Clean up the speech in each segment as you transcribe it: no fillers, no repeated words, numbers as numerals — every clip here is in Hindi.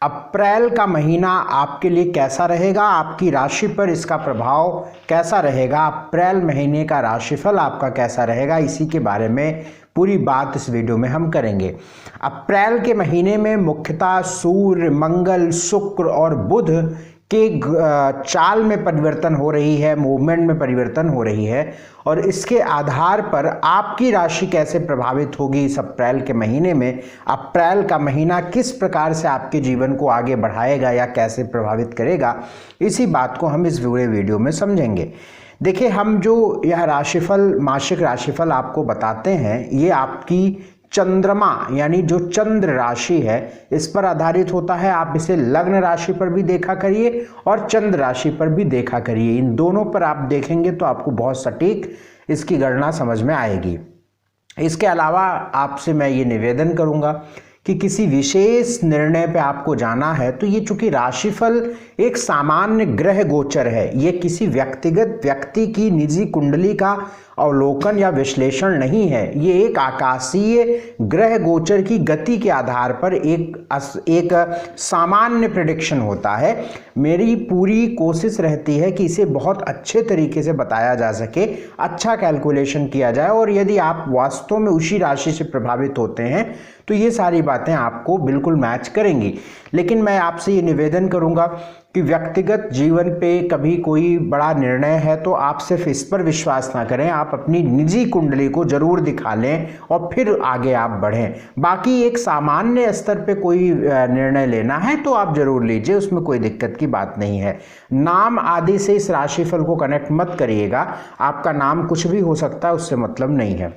अप्रैल का महीना आपके लिए कैसा रहेगा, आपकी राशि पर इसका प्रभाव कैसा रहेगा, अप्रैल महीने का राशिफल आपका कैसा रहेगा, इसी के बारे में पूरी बात इस वीडियो में हम करेंगे। अप्रैल के महीने में मुख्यतः सूर्य, मंगल, शुक्र और बुध के चाल में परिवर्तन हो रही है, मूवमेंट में परिवर्तन हो रही है, और इसके आधार पर आपकी राशि कैसे प्रभावित होगी इस अप्रैल के महीने में, अप्रैल का महीना किस प्रकार से आपके जीवन को आगे बढ़ाएगा या कैसे प्रभावित करेगा, इसी बात को हम इस पूरे वीडियो में समझेंगे। देखिए, हम जो यह राशिफल, मासिक राशिफल आपको बताते हैं, ये आपकी चंद्रमा यानी जो चंद्र राशि है इस पर आधारित होता है। आप इसे लग्न राशि पर भी देखा करिए और चंद्र राशि पर भी देखा करिए, इन दोनों पर आप देखेंगे तो आपको बहुत सटीक इसकी गणना समझ में आएगी। इसके अलावा आपसे मैं ये निवेदन करूंगा कि किसी विशेष निर्णय पे आपको जाना है तो ये चूंकि राशिफल एक सामान्य ग्रह गोचर है, ये किसी व्यक्तिगत व्यक्ति की निजी कुंडली का अवलोकन या विश्लेषण नहीं है, ये एक आकाशीय ग्रह गोचर की गति के आधार पर एक सामान्य प्रेडिक्शन होता है। मेरी पूरी कोशिश रहती है कि इसे बहुत अच्छे तरीके से बताया जा सके, अच्छा कैलकुलेशन किया जाए, और यदि आप वास्तव में उसी राशि से प्रभावित होते हैं तो ये सारी बातें आपको बिल्कुल मैच करेंगी। लेकिन मैं आपसे ये निवेदन करूंगा कि व्यक्तिगत जीवन पे कभी कोई बड़ा निर्णय है तो आप सिर्फ इस पर विश्वास ना करें, आप अपनी निजी कुंडली को जरूर दिखा लें और फिर आगे आप बढ़ें। बाकी एक सामान्य स्तर पे कोई निर्णय लेना है तो आप जरूर लीजिए, उसमें कोई दिक्कत की बात नहीं है। नाम आदि से इस राशिफल को कनेक्ट मत करिएगा, आपका नाम कुछ भी हो सकता है, उससे मतलब नहीं है।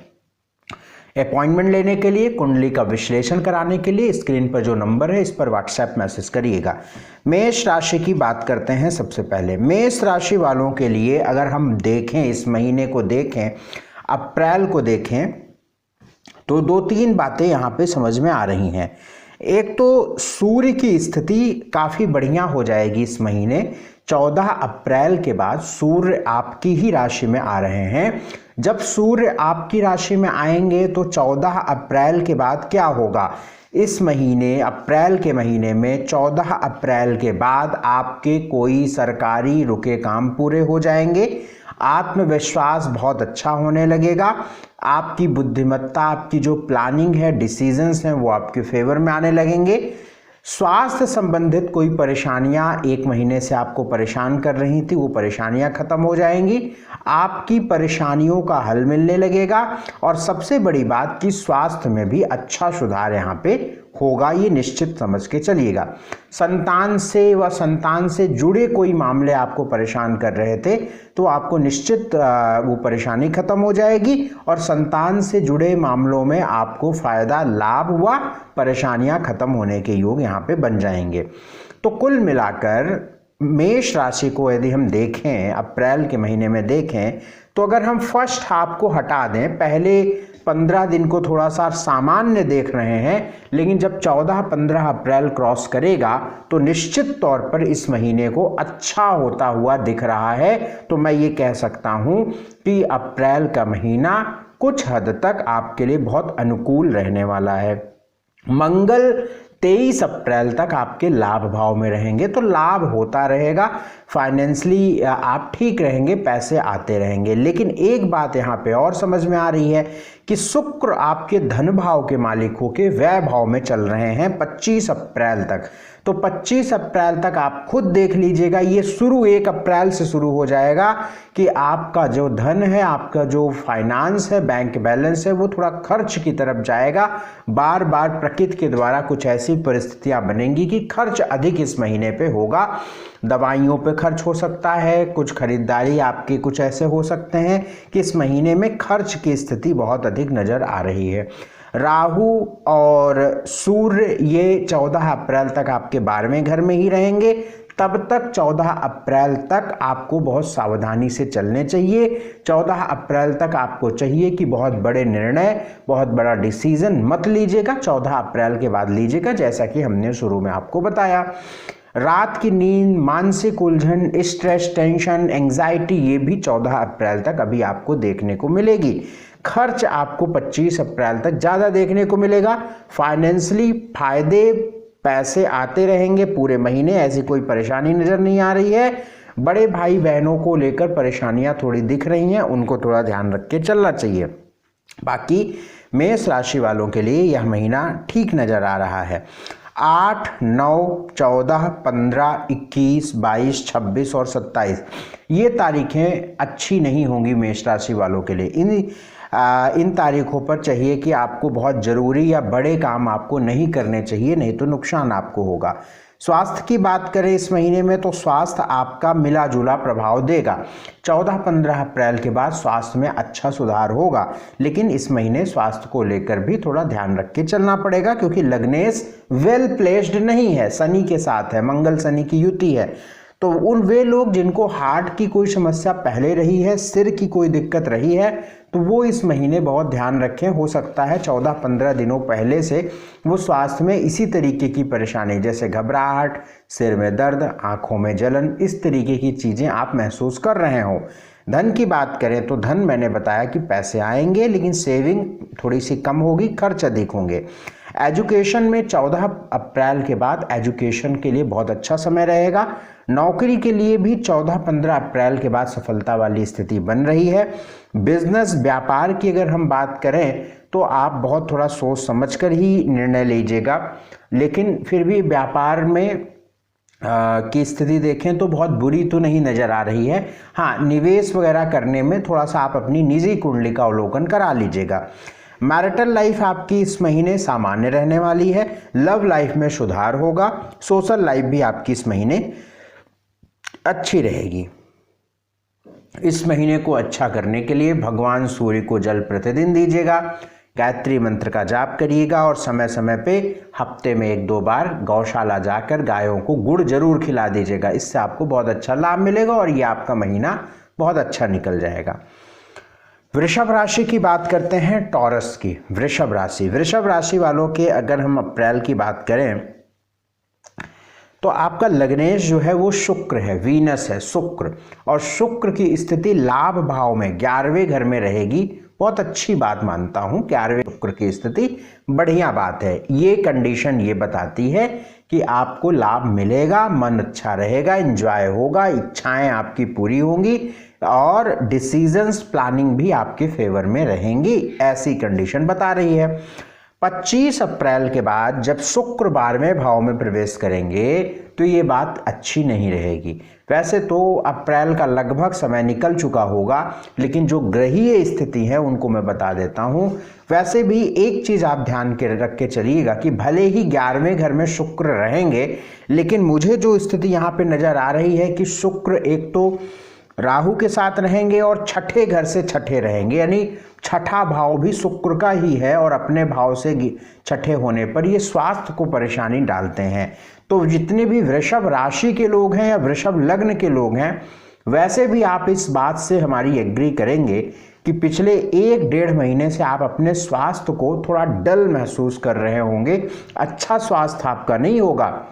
अपॉइंटमेंट लेने के लिए, कुंडली का विश्लेषण कराने के लिए स्क्रीन पर जो नंबर है इस पर व्हाट्सएप मैसेज करिएगा। मेष राशि की बात करते हैं। सबसे पहले मेष राशि वालों के लिए अगर हम देखें, इस महीने को देखें, अप्रैल को देखें, तो दो तीन बातें यहाँ पे समझ में आ रही हैं। एक तो सूर्य की स्थिति काफ़ी बढ़िया हो जाएगी इस महीने। 14 अप्रैल के बाद सूर्य आपकी ही राशि में आ रहे हैं। जब सूर्य आपकी राशि में आएंगे तो 14 अप्रैल के बाद क्या होगा, इस महीने अप्रैल के महीने में 14 अप्रैल के बाद आपके कोई सरकारी रुके काम पूरे हो जाएंगे, आत्मविश्वास बहुत अच्छा होने लगेगा, आपकी बुद्धिमत्ता, आपकी जो प्लानिंग है, डिसीजंस हैं, वो आपके फेवर में आने लगेंगे। स्वास्थ्य संबंधित कोई परेशानियां एक महीने से आपको परेशान कर रही थी, वो परेशानियां खत्म हो जाएंगी, आपकी परेशानियों का हल मिलने लगेगा, और सबसे बड़ी बात कि स्वास्थ्य में भी अच्छा सुधार यहाँ पे होगा, ये निश्चित समझ के चलिएगा। संतान से व संतान से जुड़े कोई मामले आपको परेशान कर रहे थे तो आपको निश्चित वो परेशानी खत्म हो जाएगी, और संतान से जुड़े मामलों में आपको फायदा, लाभ व परेशानियां खत्म होने के योग यहाँ पे बन जाएंगे। तो कुल मिलाकर मेष राशि को यदि हम देखें, अप्रैल के महीने में देखें, तो अगर हम फर्स्ट हाफ को हटा दें, पहले 15 दिन को थोड़ा सा सामान्य देख रहे हैं, लेकिन जब 14-15 अप्रैल क्रॉस करेगा तो निश्चित तौर पर इस महीने को अच्छा होता हुआ दिख रहा है। तो मैं ये कह सकता हूं कि अप्रैल का महीना कुछ हद तक आपके लिए बहुत अनुकूल रहने वाला है। मंगल 23 अप्रैल तक आपके लाभ भाव में रहेंगे, तो लाभ होता रहेगा, फाइनेंशियली आप ठीक रहेंगे, पैसे आते रहेंगे। लेकिन एक बात यहाँ पे और समझ में आ रही है कि शुक्र आपके धन भाव के मालिक होके व्यय भाव में चल रहे हैं 25 अप्रैल तक। तो 25 अप्रैल तक आप खुद देख लीजिएगा, ये शुरू 1 अप्रैल से शुरू हो जाएगा कि आपका जो धन है, आपका जो फाइनेंस है, बैंक बैलेंस है, वो थोड़ा खर्च की तरफ जाएगा। बार बार प्रकृति के द्वारा कुछ ऐसी परिस्थितियां बनेंगी कि खर्च अधिक इस महीने पे होगा। दवाइयों पे खर्च हो सकता है, कुछ खरीदारी आपके कुछ ऐसे हो सकते हैं कि इस महीने में खर्च की स्थिति बहुत अधिक नजर आ रही है। राहु और सूर्य ये 14 अप्रैल तक आपके 12वें घर में ही रहेंगे, तब तक 14 अप्रैल तक आपको बहुत सावधानी से चलने चाहिए। 14 अप्रैल तक आपको चाहिए कि बहुत बड़े निर्णय, बहुत बड़ा डिसीजन मत लीजिएगा, 14 अप्रैल के बाद लीजिएगा, जैसा कि हमने शुरू में आपको बताया। रात की नींद, मानसिक उलझन, स्ट्रेस, टेंशन, एंजाइटी, ये भी 14 अप्रैल तक अभी आपको देखने को मिलेगी। खर्च आपको 25 अप्रैल तक ज़्यादा देखने को मिलेगा। फाइनेंशियली फायदे पैसे आते रहेंगे पूरे महीने, ऐसी कोई परेशानी नज़र नहीं आ रही है। बड़े भाई बहनों को लेकर परेशानियां थोड़ी दिख रही हैं, उनको थोड़ा ध्यान रख के चलना चाहिए। बाकी मेष राशि वालों के लिए यह महीना ठीक नज़र आ रहा है। 8, 9, 14, 15, 21, 22, 26 और 27 ये तारीखें अच्छी नहीं होंगी मेष राशि वालों के लिए। इन तारीखों पर चाहिए कि आपको बहुत ज़रूरी या बड़े काम आपको नहीं करने चाहिए, नहीं तो नुकसान आपको होगा। स्वास्थ्य की बात करें इस महीने में तो स्वास्थ्य आपका मिला जुला प्रभाव देगा। 14-15 अप्रैल के बाद स्वास्थ्य में अच्छा सुधार होगा, लेकिन इस महीने स्वास्थ्य को लेकर भी थोड़ा ध्यान रख के चलना पड़ेगा, क्योंकि लग्नेश वेल प्लेस्ड नहीं है, शनि के साथ है, मंगल शनि की युति है। तो वे लोग जिनको हार्ट की कोई समस्या पहले रही है, सिर की कोई दिक्कत रही है, तो वो इस महीने बहुत ध्यान रखें। हो सकता है 14-15 दिनों पहले से वो स्वास्थ्य में इसी तरीके की परेशानी, जैसे घबराहट, सिर में दर्द, आंखों में जलन, इस तरीके की चीज़ें आप महसूस कर रहे हो। धन की बात करें तो धन मैंने बताया कि पैसे आएंगे, लेकिन सेविंग थोड़ी सी कम होगी, खर्च अधिक होंगे। एजुकेशन में 14 अप्रैल के बाद एजुकेशन के लिए बहुत अच्छा समय रहेगा। नौकरी के लिए भी 14-15 अप्रैल के बाद सफलता वाली स्थिति बन रही है। बिजनेस व्यापार की अगर हम बात करें तो आप बहुत थोड़ा सोच समझकर ही निर्णय लीजिएगा, लेकिन फिर भी व्यापार में की स्थिति देखें तो बहुत बुरी तो नहीं नज़र आ रही है। हाँ, निवेश वगैरह करने में थोड़ा सा आप अपनी निजी कुंडली का अवलोकन करा लीजिएगा। मैरिटल लाइफ आपकी इस महीने सामान्य रहने वाली है। लव लाइफ में सुधार होगा। सोशल लाइफ भी आपकी इस महीने अच्छी रहेगी। इस महीने को अच्छा करने के लिए भगवान सूर्य को जल प्रतिदिन दीजिएगा, गायत्री मंत्र का जाप करिएगा और समय समय पे हफ्ते में 1-2 बार गौशाला जाकर गायों को गुड़ जरूर खिला दीजिएगा। इससे आपको बहुत अच्छा लाभ मिलेगा और ये आपका महीना बहुत अच्छा निकल जाएगा। वृषभ राशि की बात करते हैं, टॉरस की। वृषभ राशि वालों के अगर हम अप्रैल की बात करें तो आपका लग्नेश जो है वो शुक्र है, वीनस है, शुक्र, और शुक्र की स्थिति लाभ भाव में 11वें घर में रहेगी। बहुत अच्छी बात मानता हूं, 11वें शुक्र की स्थिति बढ़िया बात है। ये कंडीशन ये बताती है कि आपको लाभ मिलेगा, मन अच्छा रहेगा, एंजॉय होगा, इच्छाएं आपकी पूरी होंगी और डिसीजंस प्लानिंग भी आपके फेवर में रहेंगी, ऐसी कंडीशन बता रही है। 25 अप्रैल के बाद जब शुक्र 12वें भाव में प्रवेश करेंगे तो ये बात अच्छी नहीं रहेगी। वैसे तो अप्रैल का लगभग समय निकल चुका होगा, लेकिन जो ग्रहीय स्थिति है उनको मैं बता देता हूँ। वैसे भी एक चीज़ आप ध्यान के रख के चलिएगा कि भले ही 11वें घर में शुक्र रहेंगे, लेकिन मुझे जो स्थिति यहाँ पे नज़र आ रही है कि शुक्र एक तो राहु के साथ रहेंगे और छठे घर से छठे रहेंगे, यानी छठा भाव भी शुक्र का ही है और अपने भाव से छठे होने पर ये स्वास्थ्य को परेशानी डालते हैं। तो जितने भी वृषभ राशि के लोग हैं या वृषभ लग्न के लोग हैं, वैसे भी आप इस बात से हमारी एग्री करेंगे कि पिछले 1-1.5 महीने से आप अपने स्वास्थ्य को थोड़ा डल महसूस कर रहे होंगे, अच्छा स्वास्थ्य आपका नहीं होगा।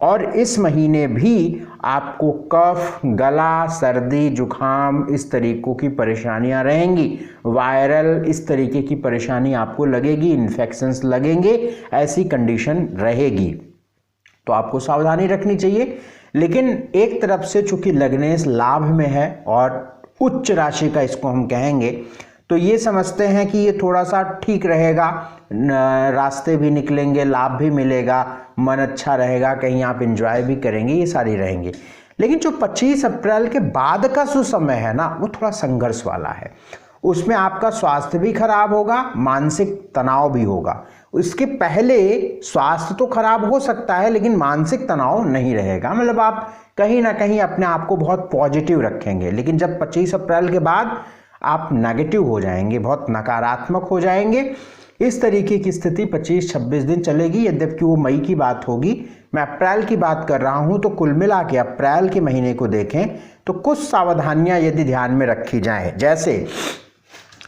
और इस महीने भी आपको कफ, गला, सर्दी, जुखाम, इस तरीकों की परेशानियां रहेंगी। वायरल इस तरीके की परेशानी आपको लगेगी, इन्फेक्शंस लगेंगे, ऐसी कंडीशन रहेगी। तो आपको सावधानी रखनी चाहिए। लेकिन एक तरफ से चूंकि लग्नेश लाभ में है और उच्च राशि का इसको हम कहेंगे, तो ये समझते हैं कि ये थोड़ा सा ठीक रहेगा, रास्ते भी निकलेंगे, लाभ भी मिलेगा, मन अच्छा रहेगा, कहीं आप एंजॉय भी करेंगे, ये सारी रहेंगे। लेकिन जो 25 अप्रैल के बाद का जो समय है ना, वो थोड़ा संघर्ष वाला है। उसमें आपका स्वास्थ्य भी खराब होगा, मानसिक तनाव भी होगा। इसके पहले स्वास्थ्य तो खराब हो सकता है, लेकिन मानसिक तनाव नहीं रहेगा। मतलब आप कहीं ना कहीं अपने आप को बहुत पॉजिटिव रखेंगे। लेकिन जब 25 अप्रैल के बाद आप नेगेटिव हो जाएंगे, बहुत नकारात्मक हो जाएंगे। इस तरीके की स्थिति 25-26 दिन चलेगी। यद्यपि वो मई की बात होगी, मैं अप्रैल की बात कर रहा हूं। तो कुल मिला के अप्रैल के महीने को देखें तो कुछ सावधानियां यदि ध्यान में रखी जाएं, जैसे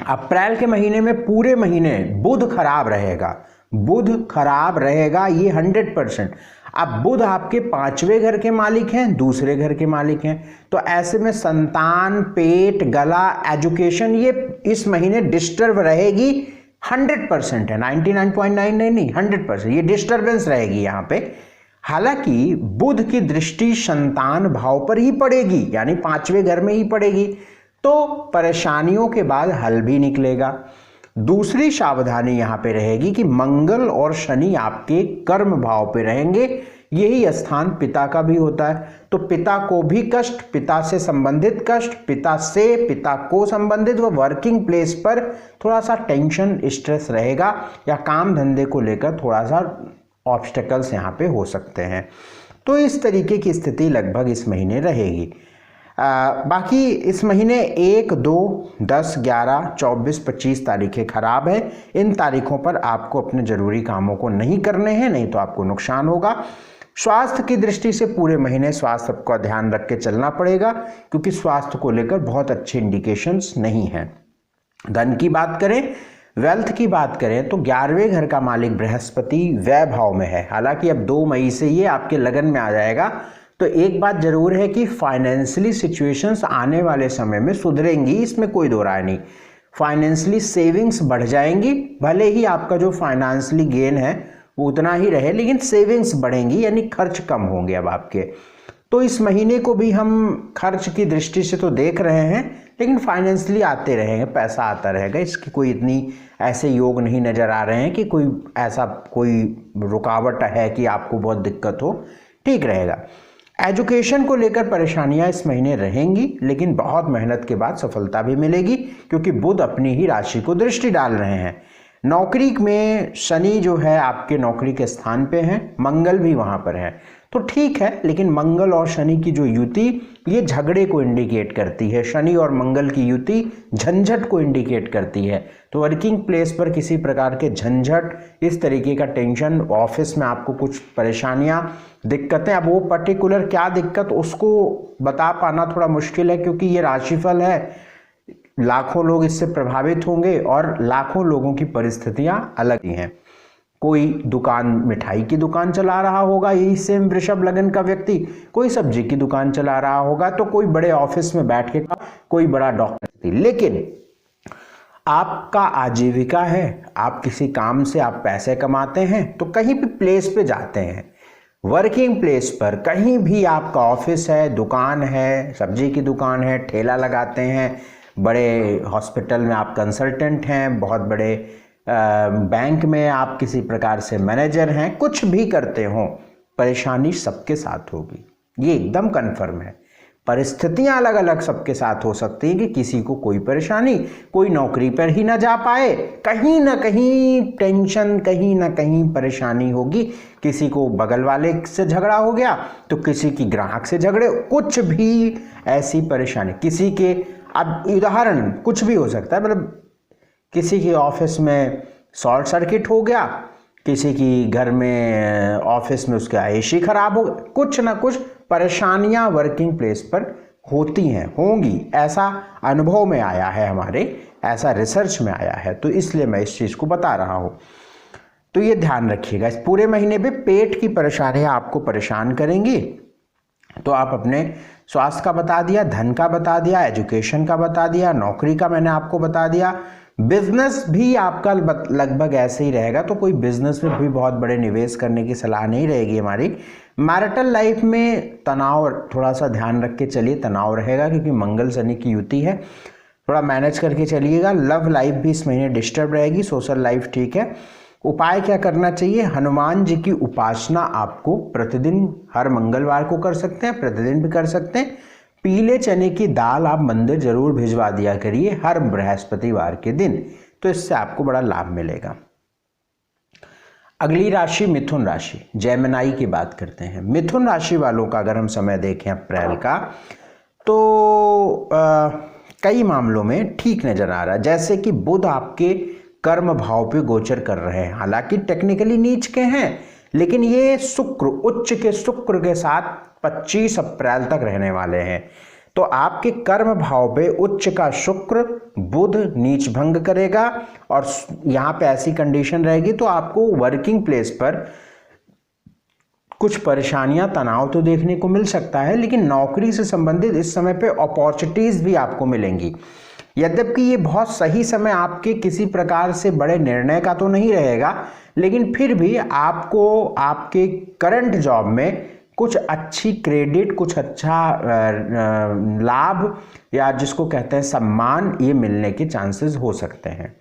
अप्रैल के महीने में पूरे महीने बुध खराब रहेगा। बुध खराब रहेगा, ये 100%। अब बुध आपके 5वें घर के मालिक हैं, दूसरे घर के मालिक हैं, तो ऐसे में संतान, पेट, गला, एजुकेशन ये इस महीने डिस्टर्ब रहेगी। 100% है, 99.99 नहीं, 100% ये डिस्टर्बेंस रहेगी यहाँ पे। हालांकि बुध की दृष्टि संतान भाव पर ही पड़ेगी, यानी 5वें घर में ही पड़ेगी, तो परेशानियों के बाद हल भी निकलेगा। दूसरी सावधानी यहां पे रहेगी कि मंगल और शनि आपके कर्म भाव पे रहेंगे, यही स्थान पिता का भी होता है, तो पिता को भी कष्ट, पिता से संबंधित कष्ट, पिता को संबंधित व वर्किंग प्लेस पर थोड़ा सा टेंशन स्ट्रेस रहेगा, या काम धंधे को लेकर थोड़ा सा ऑब्स्टेकल्स यहाँ पे हो सकते हैं। तो इस तरीके की स्थिति लगभग इस महीने रहेगी। बाकी इस महीने 1, 2, 10, 11, 24, 25 तारीखें खराब है। इन तारीखों पर आपको अपने जरूरी कामों को नहीं करने हैं, नहीं तो आपको नुकसान होगा। स्वास्थ्य की दृष्टि से पूरे महीने स्वास्थ्य का ध्यान रख के चलना पड़ेगा, क्योंकि स्वास्थ्य को लेकर बहुत अच्छे इंडिकेशंस नहीं हैं। धन की बात करें, वेल्थ की बात करें, तो 11वें घर का मालिक बृहस्पति व्यय भाव में है। हालांकि अब 2 मई से ये आपके लगन में आ जाएगा, तो एक बात जरूर है कि फाइनेंशियली सिचुएशंस आने वाले समय में सुधरेंगी, इसमें कोई दो राय नहीं। फाइनेंशियली सेविंग्स बढ़ जाएंगी, भले ही आपका जो फाइनेंशियली गेन है वो उतना ही रहे, लेकिन सेविंग्स बढ़ेंगी, यानी खर्च कम होंगे अब आपके। तो इस महीने को भी हम खर्च की दृष्टि से तो देख रहे हैं, लेकिन फाइनेंशियली आते रहेंगे, पैसा आता रहेगा, इसकी कोई इतनी ऐसे योग नहीं नज़र आ रहे हैं कि कोई ऐसा कोई रुकावट है कि आपको बहुत दिक्कत हो, ठीक रहेगा। एजुकेशन को लेकर परेशानियां इस महीने रहेंगी, लेकिन बहुत मेहनत के बाद सफलता भी मिलेगी, क्योंकि बुध अपनी ही राशि को दृष्टि डाल रहे हैं। नौकरी में शनि जो है आपके नौकरी के स्थान पे हैं, मंगल भी वहां पर है, तो ठीक है, लेकिन मंगल और शनि की जो युति ये झगड़े को इंडिकेट करती है। शनि और मंगल की युति झंझट को इंडिकेट करती है, तो वर्किंग प्लेस पर किसी प्रकार के झंझट, इस तरीके का टेंशन, ऑफिस में आपको कुछ परेशानियां, दिक्कतें, अब वो पर्टिकुलर क्या दिक्कत उसको बता पाना थोड़ा मुश्किल है, क्योंकि ये राशिफल है, लाखों लोग इससे प्रभावित होंगे और लाखों लोगों की परिस्थितियां अलग ही हैं। कोई दुकान, मिठाई की दुकान चला रहा होगा, यही सेम वृषभ लगन का व्यक्ति, कोई सब्जी की दुकान चला रहा होगा, तो कोई बड़े ऑफिस में बैठ के कोई बड़ा डॉक्टर, लेकिन आपका आजीविका है, आप किसी काम से आप पैसे कमाते हैं, तो कहीं भी प्लेस पे जाते हैं, वर्किंग प्लेस पर कहीं भी आपका ऑफिस है, दुकान है, सब्जी की दुकान है, ठेला लगाते हैं, बड़े हॉस्पिटल में आप कंसल्टेंट हैं, बहुत बड़े बैंक में आप किसी प्रकार से मैनेजर हैं, कुछ भी करते हो, परेशानी सबके साथ होगी, ये एकदम कन्फर्म है। परिस्थितियां अलग अलग सबके साथ हो सकती हैं कि किसी को कोई परेशानी, कोई नौकरी पर ही ना जा पाए, कहीं ना कहीं टेंशन, कहीं ना कहीं परेशानी होगी, किसी को बगल वाले से झगड़ा हो गया, तो किसी की ग्राहक से झगड़े, कुछ भी ऐसी परेशानी, किसी के, अब उदाहरण कुछ भी हो सकता है, मतलब किसी के ऑफिस में शॉर्ट सर्किट हो गया, किसी की घर में ऑफिस में उसका एसी खराब हो गया, कुछ ना कुछ परेशानियां वर्किंग प्लेस पर होती हैं, होंगी, ऐसा अनुभव में आया है हमारे, ऐसा रिसर्च में आया है, तो इसलिए मैं इस चीज़ को बता रहा हूँ। तो ये ध्यान रखिएगा, इस पूरे महीने पे पेट की परेशानियां आपको परेशान करेंगी, तो आप अपने स्वास्थ्य का बता दिया, धन का बता दिया, एजुकेशन का बता दिया, नौकरी का मैंने आपको बता दिया, बिजनेस भी आपका लगभग ऐसे ही रहेगा, तो कोई बिजनेस में भी बहुत बड़े निवेश करने की सलाह नहीं रहेगी हमारी। मैरिटल लाइफ में तनाव, थोड़ा सा ध्यान रख के चलिए, तनाव रहेगा, क्योंकि मंगल शनि की युति है, थोड़ा मैनेज करके चलिएगा। लव लाइफ भी इस महीने डिस्टर्ब रहेगी, सोशल लाइफ ठीक है। उपाय क्या करना चाहिए, हनुमान जी की उपासना आपको प्रतिदिन, हर मंगलवार को कर सकते हैं, प्रतिदिन भी कर सकते हैं। पीले चने की दाल आप मंदिर जरूर भिजवा दिया करिए हर बृहस्पतिवार के दिन, तो इससे आपको बड़ा लाभ मिलेगा। अगली राशि मिथुन राशि, जेमिनी की बात करते हैं। मिथुन राशि वालों का अगर हम समय देखें अप्रैल का, तो कई मामलों में ठीक नजर आ रहा है, जैसे कि बुध आपके कर्म भाव पे गोचर कर रहे हैं, हालांकि टेक्निकली नीच के हैं, लेकिन ये शुक्र, उच्च के शुक्र के साथ 25 अप्रैल तक रहने वाले हैं, तो आपके कर्म भाव पे उच्च का शुक्र बुध नीच भंग करेगा, और यहाँ पे ऐसी कंडीशन रहेगी तो आपको वर्किंग प्लेस पर कुछ परेशानियां, तनाव तो देखने को मिल सकता है, लेकिन नौकरी से संबंधित इस समय पे अपॉर्चुनिटीज भी आपको मिलेंगी। यद्यपि ये बहुत सही समय आपके किसी प्रकार से बड़े निर्णय का तो नहीं रहेगा, लेकिन फिर भी आपको आपके करंट जॉब में कुछ अच्छी क्रेडिट, कुछ अच्छा लाभ या जिसको कहते हैं सम्मान, ये मिलने के चांसेस हो सकते हैं।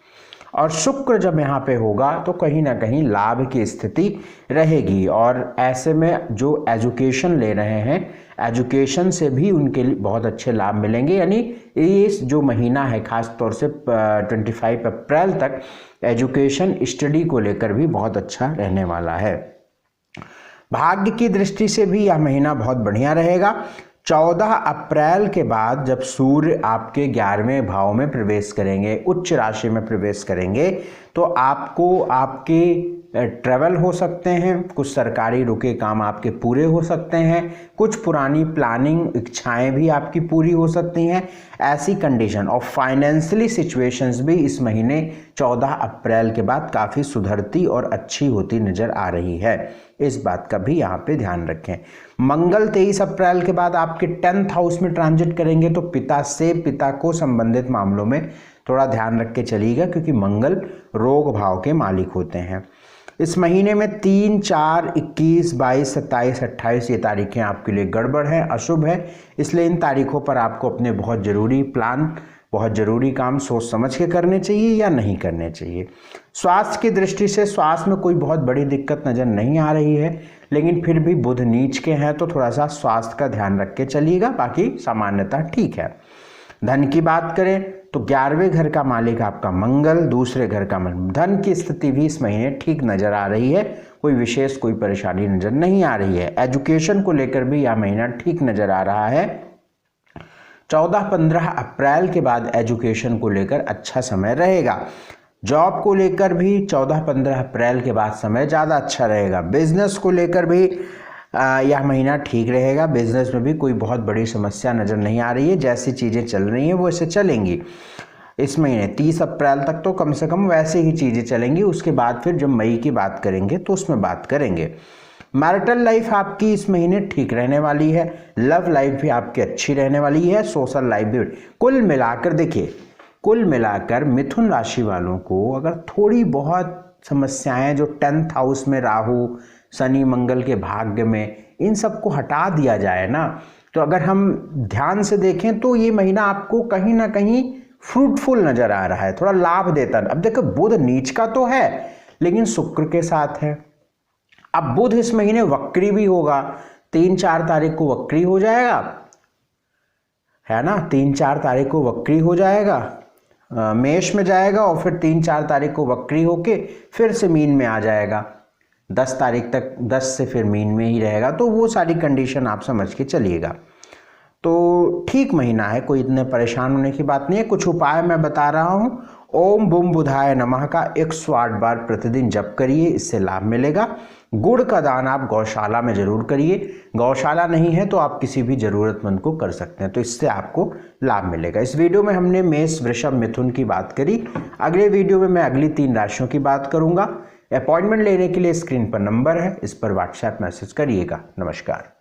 और शुक्र जब यहाँ पे होगा तो कहीं ना कहीं लाभ की स्थिति रहेगी, और ऐसे में जो एजुकेशन ले रहे हैं, एजुकेशन से भी उनके लिए बहुत अच्छे लाभ मिलेंगे। यानी ये जो महीना है खास तौर से 25 अप्रैल तक एजुकेशन स्टडी को लेकर भी बहुत अच्छा रहने वाला है। भाग्य की दृष्टि से भी यह महीना बहुत बढ़िया रहेगा। 14 अप्रैल के बाद जब सूर्य आपके 11वें भाव में प्रवेश करेंगे, उच्च राशि में प्रवेश करेंगे, तो आपको आपके ट्रैवल हो सकते हैं, कुछ सरकारी रुके काम आपके पूरे हो सकते हैं, कुछ पुरानी प्लानिंग इच्छाएं भी आपकी पूरी हो सकती हैं। ऐसी कंडीशन और फाइनेंशियली सिचुएशंस भी इस महीने 14 अप्रैल के बाद काफ़ी सुधरती और अच्छी होती नज़र आ रही है। इस बात का भी यहाँ पे ध्यान रखें। मंगल 23 अप्रैल के बाद आपके 10th हाउस में ट्रांजिट करेंगे, तो पिता को संबंधित मामलों में थोड़ा ध्यान रख के चलिएगा, क्योंकि मंगल रोग भाव के मालिक होते हैं। इस महीने में 3, 4, 21, 22, 27, 28 ये तारीखें आपके लिए गड़बड़ हैं, अशुभ है। इसलिए इन तारीखों पर आपको अपने बहुत ज़रूरी प्लान, बहुत ज़रूरी काम सोच समझ के करने चाहिए या नहीं करने चाहिए। स्वास्थ्य की दृष्टि से स्वास्थ्य में कोई बहुत बड़ी दिक्कत नज़र नहीं आ रही है, लेकिन फिर भी बुध नीच के हैं तो थोड़ा सा स्वास्थ्य का ध्यान रख के चलिएगा, बाकी सामान्यतः ठीक है। धन की बात करें तो 11वें घर का मालिक आपका मंगल, दूसरे घर का मन, धन की स्थिति भी इस महीने ठीक नज़र आ रही है, कोई विशेष कोई परेशानी नज़र नहीं आ रही है। एजुकेशन को लेकर भी यह महीना ठीक नज़र आ रहा है। 14-15 अप्रैल के बाद एजुकेशन को लेकर अच्छा समय रहेगा। जॉब को लेकर भी 14-15 अप्रैल के बाद समय ज़्यादा अच्छा रहेगा। बिजनेस को लेकर भी यह महीना ठीक रहेगा। बिजनेस में भी कोई बहुत बड़ी समस्या नज़र नहीं आ रही है, जैसी चीज़ें चल रही हैं वो ऐसे चलेंगी। इस महीने 30 अप्रैल तक तो कम से कम वैसे ही चीज़ें चलेंगी, उसके बाद फिर जब मई की बात करेंगे तो उसमें बात करेंगे। मैरिटल लाइफ आपकी इस महीने ठीक रहने वाली है, लव लाइफ भी आपकी अच्छी रहने वाली है, सोशल लाइफ भी। कुल मिलाकर देखिए, कुल मिलाकर मिथुन राशि वालों को अगर थोड़ी बहुत समस्याएं जो 10th हाउस में राहु, शनि, मंगल के भाग्य में, इन सबको हटा दिया जाए ना, तो अगर हम ध्यान से देखें तो ये महीना आपको कहीं ना कहीं फ्रूटफुल नज़र आ रहा है, थोड़ा लाभ देता है। अब देखो बुध नीच का तो है, लेकिन शुक्र के साथ है। अब बुध इस महीने वक्री भी होगा, 3-4 तारीख को वक्री हो जाएगा, है ना, 3-4 तारीख को वक्री हो जाएगा, मेष में जाएगा, और फिर 3-4 तारीख को वक्री होके फिर से मीन में आ जाएगा। 10 तारीख तक 10 से फिर मीन में ही रहेगा। तो वो सारी कंडीशन आप समझ के चलिएगा। तो ठीक महीना है, कोई इतने परेशान होने की बात नहीं है। कुछ उपाय मैं बता रहा हूँ। ओम बुम बुधाय नमः का 108 बार प्रतिदिन जप करिए, इससे लाभ मिलेगा। गुड़ का दान आप गौशाला में जरूर करिए। गौशाला नहीं है तो आप किसी भी जरूरतमंद को कर सकते हैं, तो इससे आपको लाभ मिलेगा। इस वीडियो में हमने मेष, वृषभ, मिथुन की बात करी। अगले वीडियो में मैं अगली 3 राशियों की बात करूंगा। अपॉइंटमेंट लेने के लिए स्क्रीन पर नंबर है, इस पर व्हाट्सएप मैसेज करिएगा। नमस्कार।